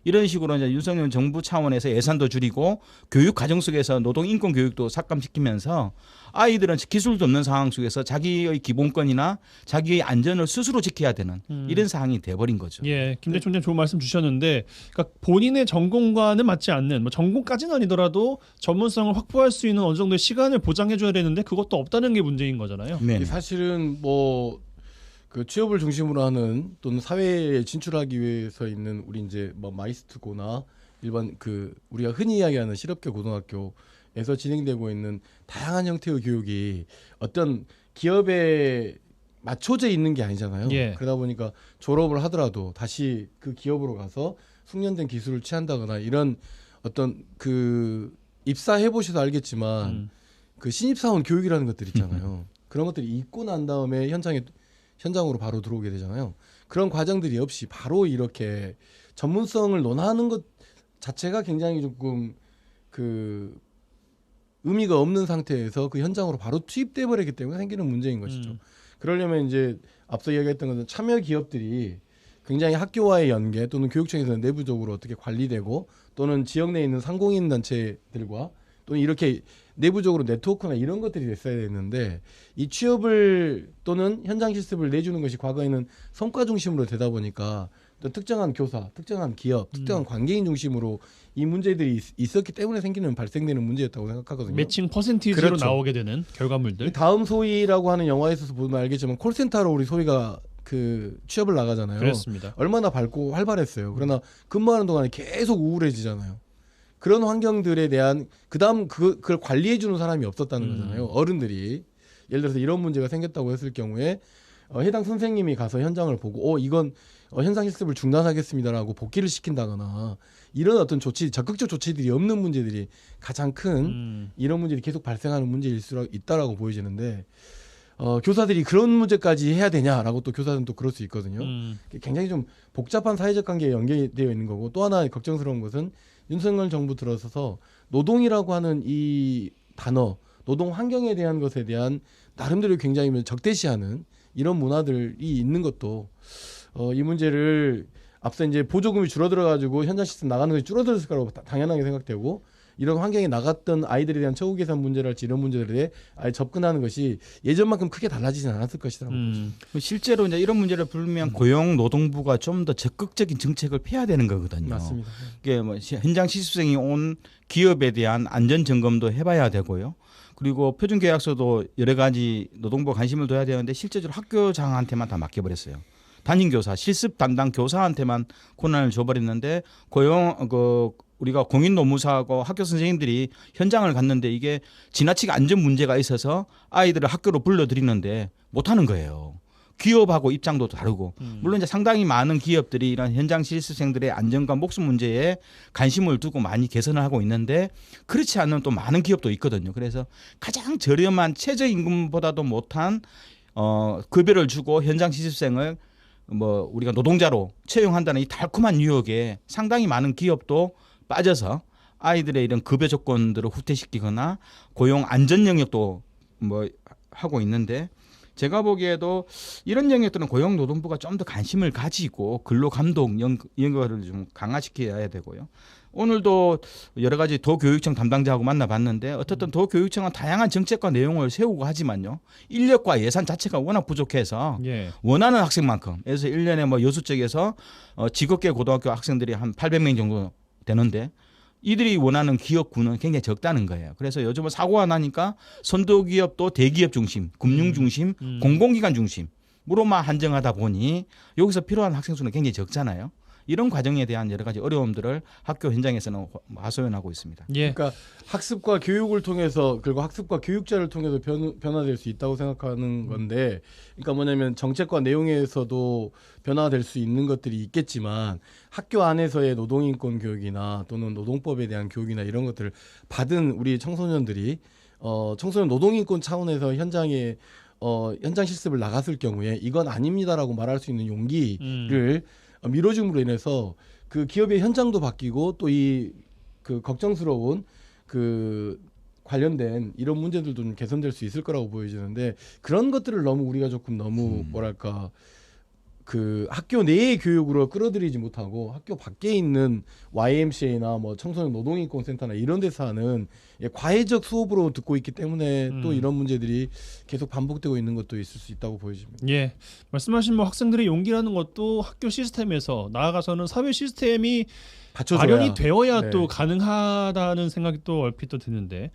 이런 식으로 이제 윤석열 정부 차원에서 예산도 줄이고 교육 과정 속에서 노동 인권 교육도 삭감시키면서 아이들은 기술도 없는 상황 속에서 자기의 기본권이나 자기의 안전을 스스로 지켜야 되는 이런 상황이 돼버린 거죠. 예, 김대 총장 좋은 말씀 주셨는데, 그러니까 본인의 전공과는 맞지 않는, 뭐 전공까지는 아니더라도 전문성을 확보할 수 있는 어느 정도의 시간을 보장해줘야 되는데 그것도 없다는 게 문제인 거잖아요. 네. 사실은 뭐 그 취업을 중심으로 하는 또는 사회에 진출하기 위해서 있는 우리 이제 뭐 마이스트고나 일반 그 우리가 흔히 이야기하는 실업계 고등학교에서 진행되고 있는 다양한 형태의 교육이 어떤 기업에 맞춰져 있는 게 아니잖아요. 예. 그러다 보니까 졸업을 하더라도 다시 그 기업으로 가서 숙련된 기술을 취한다거나 이런 어떤 그 입사해 보셔도 알겠지만 그 신입사원 교육이라는 것들 있잖아요. 그런 것들이 있고 난 다음에 현장으로 바로 들어오게 되잖아요. 그런 과정들이 없이 바로 이렇게 전문성을 논하는 것 자체가 굉장히 조금 그 의미가 없는 상태에서 그 현장으로 바로 투입돼 버리기 때문에 생기는 문제인 것이죠. 그러려면 이제 앞서 이야기했던 것은 참여 기업들이 굉장히 학교와의 연계 또는 교육청에서 내부적으로 어떻게 관리되고 또는 지역 내에 있는 상공인 단체들과 또는 이렇게 내부적으로 네트워크나 이런 것들이 됐어야 되는데 이 취업을 또는 현장 실습을 내주는 것이 과거에는 성과 중심으로 되다 보니까 또 특정한 교사, 특정한 기업, 특정한 관계인 중심으로 이 문제들이 있었기 때문에 발생되는 문제였다고 생각하거든요. 매칭 퍼센티지로 그렇죠. 나오게 되는 결과물들. 이 다음 소위라고 하는 영화에서 보면 알겠지만 콜센터로 우리 소위가 그 취업을 나가잖아요. 그렇습니다. 얼마나 밝고 활발했어요. 그러나 근무하는 동안에 계속 우울해지잖아요. 그런 환경들에 대한 그다음 그걸 관리해 주는 사람이 없었다는 거잖아요. 어른들이 예를 들어서 이런 문제가 생겼다고 했을 경우에 해당 선생님이 가서 현장을 보고 이건 현장 실습을 중단하겠습니다라고 복귀를 시킨다거나 이런 어떤 적극적 조치들이 없는 문제들이 가장 큰 이런 문제들이 계속 발생하는 문제일 수 있다라고 보여지는데 교사들이 그런 문제까지 해야 되냐라고 또 교사들은 또 그럴 수 있거든요. 굉장히 좀 복잡한 사회적 관계에 연결되어 있는 거고 또 하나 걱정스러운 것은 윤석열 정부 들어서서 노동이라고 하는 이 단어, 노동 환경에 대한 것에 대한 나름대로 굉장히 적대시하는 이런 문화들이 있는 것도 이 문제를 앞서 이제 보조금이 줄어들어 가지고 현장 시스템 나가는 것이 줄어들었을 거라고 당연하게 생각되고 이런 환경에 나갔던 아이들에 대한 처우 개선 문제랄지 이런 문제들에 대해 아예 접근하는 것이 예전만큼 크게 달라지진 않았을 것이라고 실제로 이제 이런 문제를 풀면 고용노동부가 좀 더 적극적인 정책을 펴야 되는 거거든요. 맞습니다. 이게 뭐 현장 실습생이 온 기업에 대한 안전 점검도 해봐야 되고요. 그리고 표준계약서도 여러 가지 노동부가 관심을 둬야 되는데 실제적으로 학교장한테만 다 맡겨버렸어요. 담임교사, 실습 담당 교사한테만 권한을 줘버렸는데 우리가 공인노무사하고 학교 선생님들이 현장을 갔는데 이게 지나치게 안전 문제가 있어서 아이들을 학교로 불러들이는데 못하는 거예요. 기업하고 입장도 다르고 물론 이제 상당히 많은 기업들이 이런 현장 실습생들의 안전과 목숨 문제에 관심을 두고 많이 개선을 하고 있는데 그렇지 않은 또 많은 기업도 있거든요. 그래서 가장 저렴한 최저임금보다도 못한 급여를 주고 현장 실습생을 우리가 노동자로 채용한다는 이 달콤한 유혹에 상당히 많은 기업도 빠져서 아이들의 이런 급여 조건들을 후퇴시키거나 고용 안전 영역도 하고 있는데 제가 보기에도 이런 영역들은 고용노동부가 좀 더 관심을 가지고 근로감독 영역을 좀 강화시켜야 되고요. 오늘도 여러 가지 도교육청 담당자하고 만나봤는데 어떻든 도교육청은 다양한 정책과 내용을 세우고 하지만요. 인력과 예산 자체가 워낙 부족해서 원하는 학생만큼 그래서 1년에 여수 쪽에서 직업계 고등학교 학생들이 한 800명 정도 되는데 이들이 원하는 기업군은 굉장히 적다는 거예요. 그래서 요즘은 사고가 나니까 선도기업도 대기업 중심, 금융 중심, 공공기관 중심으로만 한정하다 보니 여기서 필요한 학생 수는 굉장히 적잖아요. 이런 과정에 대한 여러 가지 어려움들을 학교 현장에서는 하소연하고 있습니다. 그러니까 학습과 교육을 통해서 그리고 학습과 교육자를 통해서 변화될 수 있다고 생각하는 건데 그러니까 뭐냐면 정책과 내용에서도 변화될 수 있는 것들이 있겠지만 학교 안에서의 노동인권 교육이나 또는 노동법에 대한 교육이나 이런 것들을 받은 우리 청소년들이 청소년 노동인권 차원에서 현장에 현장 실습을 나갔을 경우에 이건 아닙니다라고 말할 수 있는 용기를 미뤄줌으로 인해서 그 기업의 현장도 바뀌고 또 그 걱정스러운 그 관련된 이런 문제들도 좀 개선될 수 있을 거라고 보여지는데 그런 것들을 우리가 조금 너무 뭐랄까 그 학교 내의 교육으로 끌어들이지 못하고 학교 밖에 있는 YMCA나 청소년 노동인권센터나 이런 데서 하는 과외적 수업으로 듣고 있기 때문에 또 이런 문제들이 계속 반복되고 있는 것도 있을 수 있다고 보여집니다. 말씀하신 학생들의 용기라는 것도 학교 시스템에서 나아가서는 사회 시스템이 받쳐줘야. 마련이 되어야 또 가능하다는 생각이 또 얼핏 또 드는데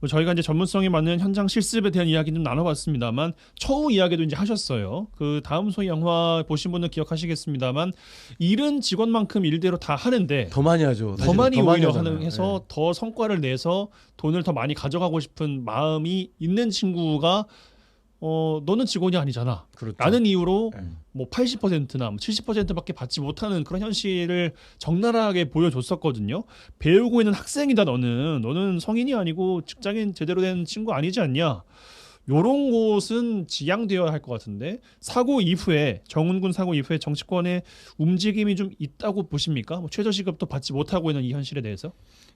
저희가 이제 전문성이 맞는 현장 실습에 대한 이야기 좀 나눠봤습니다만 처우 이야기도 이제 하셨어요. 그 다음 소위 영화 보신 분은 기억하시겠습니다만 일은 직원만큼 일대로 다 하는데 더 많이 하죠. 더 많이 오히려 하잖아요. 해서 더 성과를 내서 돈을 더 많이 가져가고 싶은 마음이 있는 친구가 너는 직원이 아니잖아. 그렇죠. 라는 이유로 80%나 70%밖에 받지 못하는 그런 현실을 적나라하게 보여줬었거든요. 배우고 있는 학생이다 너는 성인이 아니고 직장인 제대로 된 친구 아니지 않냐. 요런 곳은 지양되어야 할 것 같은데 사고 이후에 정운군 사고 이후에 정치권의 움직임이 좀 있다고 보십니까? 뭐 최저시급도 받지 못하고 있는 이 현실에 대해서?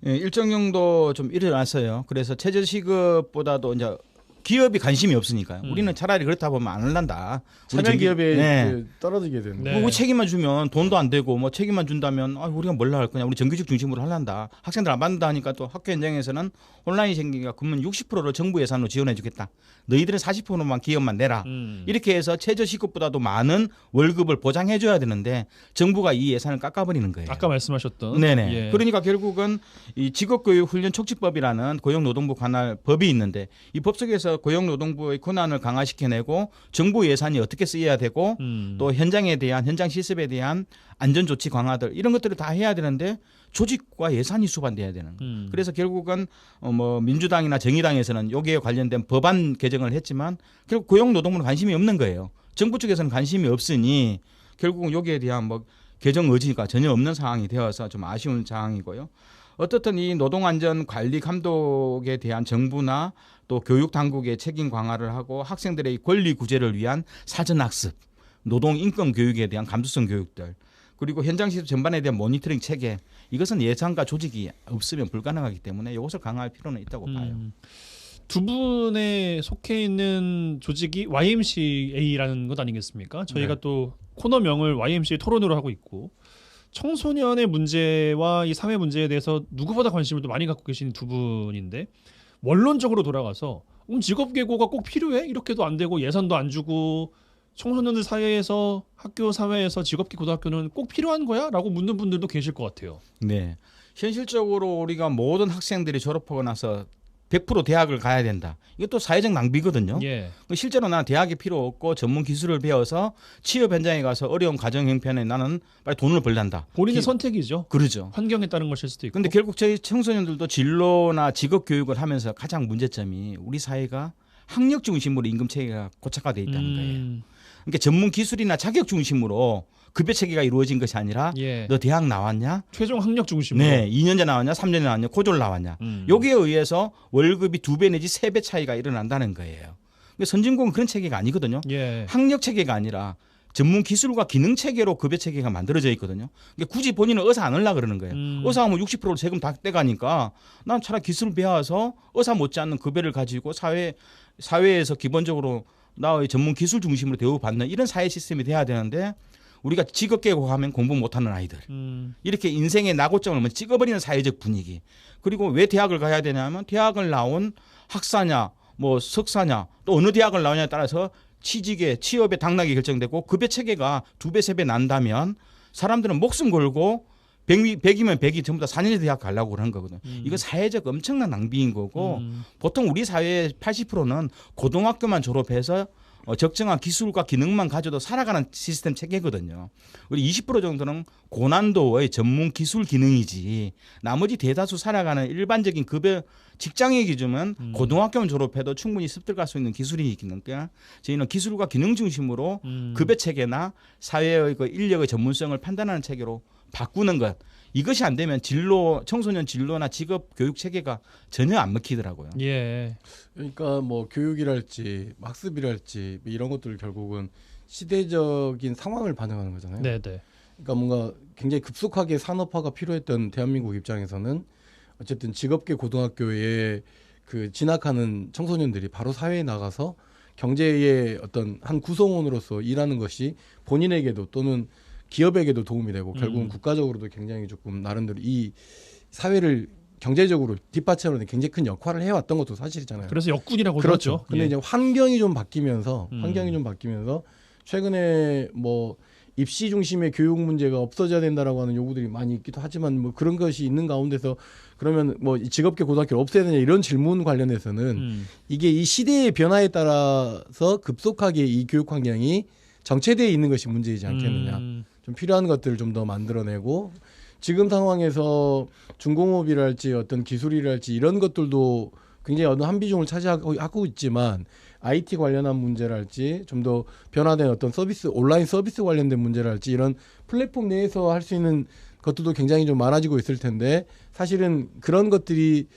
예, 일정 정도 좀 일어났어요. 그래서 최저시급보다도 이제 기업이 관심이 없으니까요. 우리는 차라리 그렇다 보면 안 할란다. 참여 기업에 네. 떨어지게 되는. 네. 뭐 책임만 주면 돈도 안 되고 뭐 책임만 준다면 우리가 뭘로 할 거냐. 우리 정규직 중심으로 할란다. 학생들 안 받는다 하니까 또 학교 현장에서는 혼란이 생기니까 그러면 60%를 정부 예산으로 지원해 주겠다. 너희들은 40%만 기업만 내라. 이렇게 해서 최저시급보다도 많은 월급을 보장해 줘야 되는데 정부가 이 예산을 깎아버리는 거예요. 아까 말씀하셨던. 네네. 예. 그러니까 결국은 이 직업교육훈련촉진법이라는 고용노동부 관할 법이 있는데 이 법 속에서 고용노동부의 권한을 강화시켜내고 정부 예산이 어떻게 쓰여야 되고 또 현장에 대한 현장 실습에 대한 안전조치 강화들 이런 것들을 다 해야 되는데 조직과 예산이 수반돼야 되는 거예요. 그래서 결국은 뭐 민주당이나 정의당에서는 여기에 관련된 법안 개정을 했지만 결국 고용노동부는 관심이 없는 거예요. 정부 쪽에서는 관심이 없으니 결국은 여기에 대한 뭐 개정 의지가 전혀 없는 상황이 되어서 좀 아쉬운 상황이고요. 어떻든 이 노동안전 관리 감독에 대한 정부나 또 교육 당국의 책임 강화를 하고 학생들의 권리 구제를 위한 사전 학습, 노동 인권 교육에 대한 감수성 교육들, 그리고 현장 시설 전반에 대한 모니터링 체계, 이것은 예산과 조직이 없으면 불가능하기 때문에 이것을 강화할 필요는 있다고 봐요. 두 분의 속해 있는 조직이 YMCA라는 것 아니겠습니까? 저희가 네. 또 코너명을 YMCA 토론으로 하고 있고 청소년의 문제와 이 사회 문제에 대해서 누구보다 관심을 또 많이 갖고 계신 두 분인데 원론적으로 돌아가서 직업계고가 꼭 필요해? 이렇게도 안 되고 예산도 안 주고 청소년들 사회에서 학교 사회에서 직업계 고등학교는 꼭 필요한 거야? 라고 묻는 분들도 계실 것 같아요. 네. 현실적으로 우리가 모든 학생들이 졸업하고 나서 100% 대학을 가야 된다. 이것도 사회적 낭비거든요. 예. 실제로 나는 대학이 필요 없고 전문 기술을 배워서 취업 현장에 가서 어려운 가정 형편에 나는 빨리 돈을 벌란다. 본인의 선택이죠. 그러죠. 환경에 따른 것일 수도 있고. 근데 결국 저희 청소년들도 진로나 직업 교육을 하면서 가장 문제점이 우리 사회가 학력 중심으로 임금 체계가 고착화돼 있다는 거예요. 그러니까 전문 기술이나 자격 중심으로 급여 체계가 이루어진 것이 아니라 예. 너 대학 나왔냐? 최종 학력 중심으로. 네, 2년제 나왔냐, 3년제 나왔냐, 고졸 나왔냐. 여기에 의해서 월급이 2배 내지 3배 차이가 일어난다는 거예요. 그러니까 선진국은 그런 체계가 아니거든요. 예. 학력 체계가 아니라 전문 기술과 기능 체계로 급여 체계가 만들어져 있거든요. 그러니까 굳이 본인은 의사 안 하려고 그러는 거예요. 의사 하면 60% 세금 다 떼가니까 난 차라리 기술을 배워서 의사 못지않는 급여를 가지고 사회에서 기본적으로 나의 전문 기술 중심으로 대우받는 이런 사회 시스템이 돼야 되는데 우리가 직업계고 하면 공부 못하는 아이들 이렇게 인생의 낙오점을 찍어버리는 사회적 분위기. 그리고 왜 대학을 가야 되냐면 대학을 나온 학사냐 뭐 석사냐 또 어느 대학을 나오냐에 따라서 취업의 당락이 결정되고 급여 체계가 2배 3배 난다면 사람들은 목숨 걸고 100이면 100이 전부 다 4년제 대학 가려고 그러는 거거든요. 이거 사회적 엄청난 낭비인 거고 보통 우리 사회의 80%는 고등학교만 졸업해서 적정한 기술과 기능만 가져도 살아가는 시스템 체계거든요. 우리 20% 정도는 고난도의 전문 기술 기능이지 나머지 대다수 살아가는 일반적인 급여 직장의 기준은 고등학교만 졸업해도 충분히 습득할 수 있는 기술이 있으니까 저희는 기술과 기능 중심으로 급여 체계나 사회의 그 인력의 전문성을 판단하는 체계로 바꾸는 것. 이것이 안 되면 청소년 진로나 직업 교육 체계가 전혀 안 먹히더라고요. 예. 그러니까 뭐 교육이랄지 학습이랄지 이런 것들 결국은 시대적인 상황을 반영하는 거잖아요. 네, 네. 그러니까 뭔가 굉장히 급속하게 산업화가 필요했던 대한민국 입장에서는 어쨌든 직업계 고등학교에 그 진학하는 청소년들이 바로 사회에 나가서 경제의 어떤 한 구성원으로서 일하는 것이 본인에게도 또는 기업에게도 도움이 되고 결국은 국가적으로도 굉장히 조금 나름대로 이 사회를 경제적으로 뒷받침하는 굉장히 큰 역할을 해왔던 것도 사실이잖아요. 그래서 역군이라고 그렇죠. 그러죠. 근데 예. 이제 환경이 좀 바뀌면서 최근에 뭐 입시 중심의 교육 문제가 없어져야 된다라고 하는 요구들이 많이 있기도 하지만 뭐 그런 것이 있는 가운데서 그러면 뭐 직업계 고등학교를 없애야 되냐 이런 질문 관련해서는 이게 이 시대의 변화에 따라서 급속하게 이 교육 환경이 정체되어 있는 것이 문제이지 않겠느냐. 좀 필요한 것들을 좀 더 만들어내고 지금 상황에서 중공업이랄지 어떤 기술이랄지 이런 것들도 굉장히 어느 한 비중을 차지하고 있지만 IT 관련한 문제랄지 좀 더 변화된 어떤 서비스 온라인 서비스 관련된 문제랄지 이런 플랫폼 내에서 할 수 있는 것들도 굉장히 좀 많아지고 있을 텐데 사실은 그런 것들이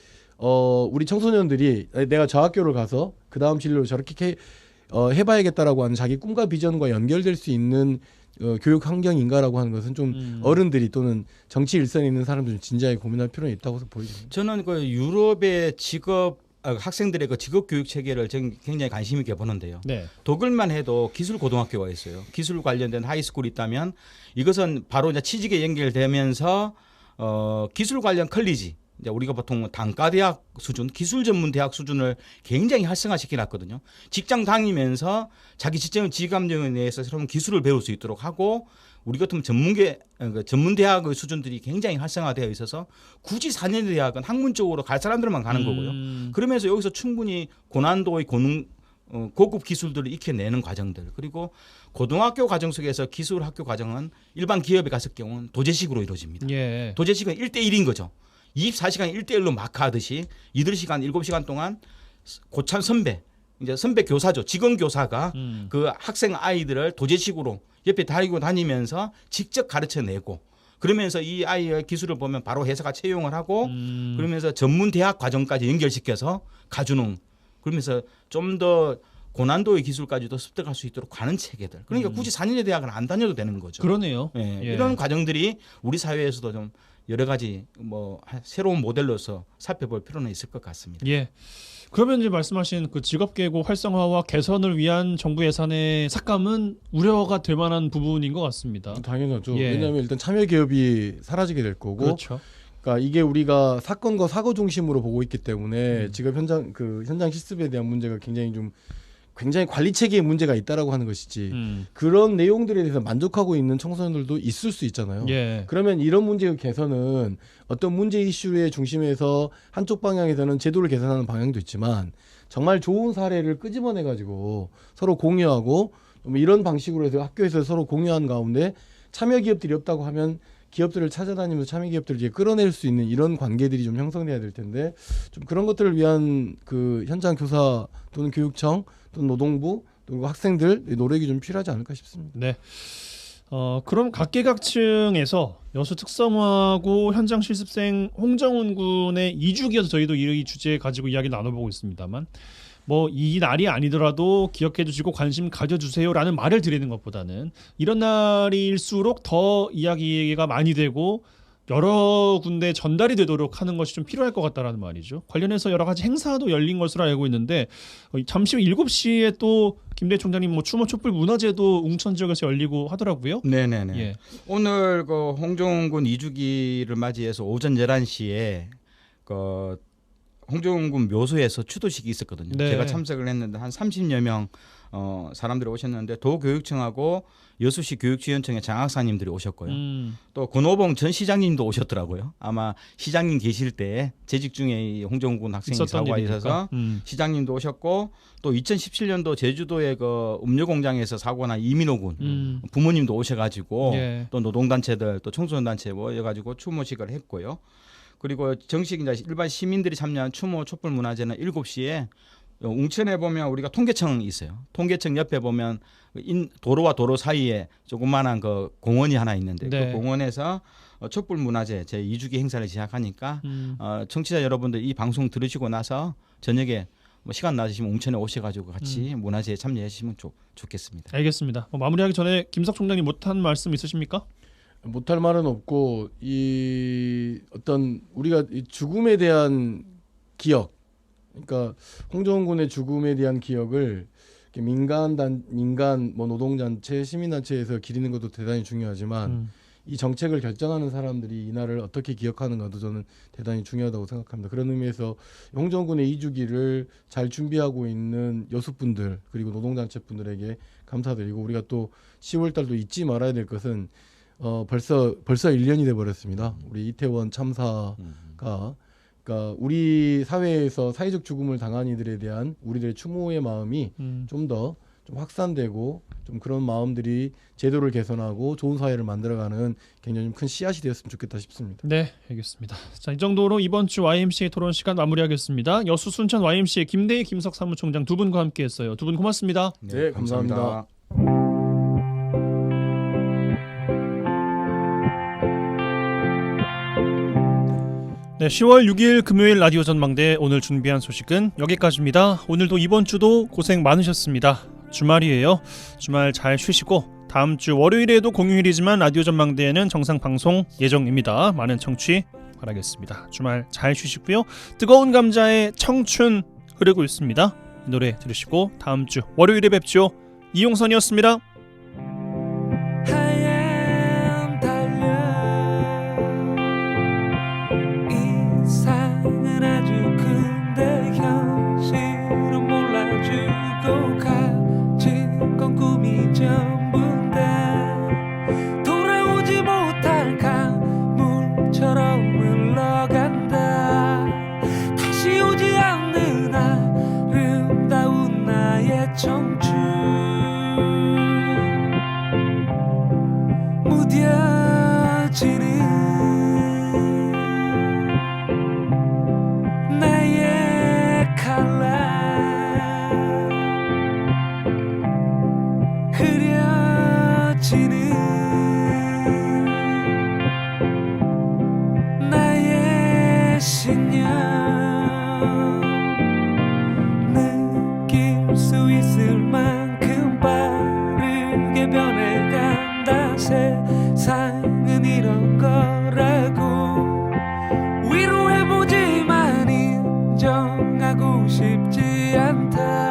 우리 청소년들이 내가 저 학교를 가서 그 다음 진로를 저렇게 해봐야겠다라고 하는 자기 꿈과 비전과 연결될 수 있는 교육 환경인가라고 하는 것은 좀 어른들이 또는 정치 일선에 있는 사람들이 진지하게 고민할 필요는 있다고 보여집니다. 저는 그 유럽의 학생들의 그 직업 교육 체계를 굉장히 관심 있게 보는데요. 네. 독일만 해도 기술 고등학교가 있어요. 기술 관련된 하이스쿨이 있다면 이것은 바로 이제 취직에 연결되면서 기술 관련 컬리지, 이제 우리가 보통 단과대학 수준, 기술 전문 대학 수준을 굉장히 활성화시켜 놨거든요. 직장 다니면서 자기 직감정에 대해서 새로운 기술을 배울 수 있도록 하고, 우리 같은 전문 대학의 수준들이 굉장히 활성화되어 있어서 굳이 4년제 대학은 학문 쪽으로 갈 사람들만 가는 거고요. 그러면서 여기서 충분히 고난도의 고급 기술들을 익혀내는 과정들, 그리고 고등학교 과정 속에서 기술 학교 과정은 일반 기업에 갔을 경우는 도제식으로 이루어집니다. 예. 도제식은 1대1인 거죠. 24시간 1대1로 마크하듯이 8시간 7시간 동안 고참 선배, 이제 선배 교사죠. 직원 교사가 그 학생 아이들을 도제식으로 옆에 다니고 다니면서 직접 가르쳐내고, 그러면서 이 아이의 기술을 보면 바로 회사가 채용을 하고, 그러면서 전문 대학 과정까지 연결시켜서 가주는, 그러면서 좀 더 고난도의 기술까지도 습득할 수 있도록 가는 체계들. 그러니까 굳이 4년제 대학은 안 다녀도 되는 거죠. 그러네요. 예, 예. 이런 과정들이 우리 사회에서도 좀 여러 가지 뭐 새로운 모델로서 살펴볼 필요는 있을 것 같습니다. 예. 그러면 이제 말씀하신 그 직업계고 활성화와 개선을 위한 정부 예산의 삭감은 우려가 될 만한 부분인 것 같습니다. 당연하죠. 예. 왜냐하면 일단 참여 기업이 사라지게 될 거고, 그렇죠. 그러니까 이게 우리가 사건과 사고 중심으로 보고 있기 때문에 직업 현장 실습에 대한 문제가 굉장히 관리 체계에 문제가 있다라고 하는 것이지, 그런 내용들에 대해서 만족하고 있는 청소년들도 있을 수 있잖아요. 예. 그러면 이런 문제의 개선은 어떤 문제 이슈의 중심에서 한쪽 방향에서는 제도를 개선하는 방향도 있지만, 정말 좋은 사례를 끄집어내 가지고 서로 공유하고, 이런 방식으로 해서 학교에서 서로 공유한 가운데 참여 기업들이 없다고 하면 기업들을 찾아다니면서 참여 기업들을 이제 끌어낼 수 있는 이런 관계들이 좀 형성돼야 될 텐데, 좀 그런 것들을 위한 그 현장 교사 또는 교육청 또는 노동부 그리고 학생들 노력이 좀 필요하지 않을까 싶습니다. 네. 그럼 각계각층에서 여수 특성화고 현장 실습생 홍정훈 군의 이주기여서 저희도 이 주제 가지고 이야기 나눠보고 있습니다만, 뭐 이 날이 아니더라도 기억해 주시고 관심 가져주세요라는 말을 드리는 것보다는 이런 날일수록 더 이야기가 많이 되고 여러 군데 전달이 되도록 하는 것이 좀 필요할 것 같다라는 말이죠. 관련해서 여러 가지 행사도 열린 것으로 알고 있는데, 잠시 후 7시에 또 김대희 총장님 뭐 추모 촛불 문화제도 웅천 지역에서 열리고 하더라고요. 네네네. 예. 오늘 그 홍정훈 군 2주기를 맞이해서 오전 11시에 그 홍정훈 군 묘소에서 추도식이 있었거든요. 네. 제가 참석을 했는데 한 30여 명 사람들이 오셨는데, 도교육청하고 여수시 교육지원청의 장학사님들이 오셨고요. 또 군호봉 전 시장님도 오셨더라고요. 아마 시장님 계실 때 재직 중에 이 홍정훈 군 학생이 사고가 있어서 시장님도 오셨고, 또 2017년도 제주도의 그 음료공장에서 사고가 난 이민호 군 부모님도 오셔가지고, 예. 또 노동단체들 또 청소년단체 모여가지고 추모식을 했고요. 그리고 정식 이제 일반 시민들이 참여한 추모 촛불 문화제는 7시에 웅천에 보면 우리가 통계청이 있어요. 통계청 옆에 보면 도로와 도로 사이에 조그마한 그 공원이 하나 있는데, 네. 그 공원에서 촛불 문화제 제 2주기 행사를 시작하니까 청취자 여러분들 이 방송 들으시고 나서 저녁에 뭐 시간 나시면 웅천에 오셔가지고 같이 문화제에 참여해 주시면 좋겠습니다. 알겠습니다. 마무리하기 전에 김석 총장님 못한 말씀 있으십니까? 못할 말은 없고, 이 어떤 우리가 이 죽음에 대한 기억, 그러니까 홍정훈 군의 죽음에 대한 기억을 민간 뭐 노동단체, 시민단체에서 기리는 것도 대단히 중요하지만 이 정책을 결정하는 사람들이 이날을 어떻게 기억하는가도 저는 대단히 중요하다고 생각합니다. 그런 의미에서 홍정훈 군의 2주기를 잘 준비하고 있는 여수분들 그리고 노동단체 분들에게 감사드리고, 우리가 또 10월 달도 잊지 말아야 될 것은 벌써 1년이 돼 버렸습니다. 우리 이태원 참사가, 그러니까 우리 사회에서 사회적 죽음을 당한 이들에 대한 우리들의 추모의 마음이 좀 더 좀 확산되고, 좀 그런 마음들이 제도를 개선하고 좋은 사회를 만들어가는 굉장히 큰 씨앗이 되었으면 좋겠다 싶습니다. 네, 알겠습니다. 자, 이 정도로 이번 주 YMCA 토론 시간 마무리하겠습니다. 여수 순천 YMCA 김대희 김석 사무총장 두 분과 함께했어요. 두 분 고맙습니다. 네, 감사합니다. 네, 10월 6일 금요일 라디오 전망대 오늘 준비한 소식은 여기까지입니다. 오늘도 이번 주도 고생 많으셨습니다. 주말이에요. 주말 잘 쉬시고 다음 주 월요일에도 공휴일이지만 라디오 전망대에는 정상 방송 예정입니다. 많은 청취 바라겠습니다. 주말 잘 쉬시고요. 뜨거운 감자의 청춘 흐르고 있습니다. 이 노래 들으시고 다음 주 월요일에 뵙죠. 이용선이었습니다. 하얀 달력 이상은 아주 큰데 현실은 몰라주고 가진 건 꿈이 전부인데 돌아오지 못할 강물처럼 흘러간다. 다시 오지 않는 아름다운 나의 청춘 무뎌지는 나의 칼라 흐려지는 나의 신념 느낄 수 있을 만큼 빠르게 변해간다. 세상은 이런 거라고 위로해보지만 인정하고 싶지 않다.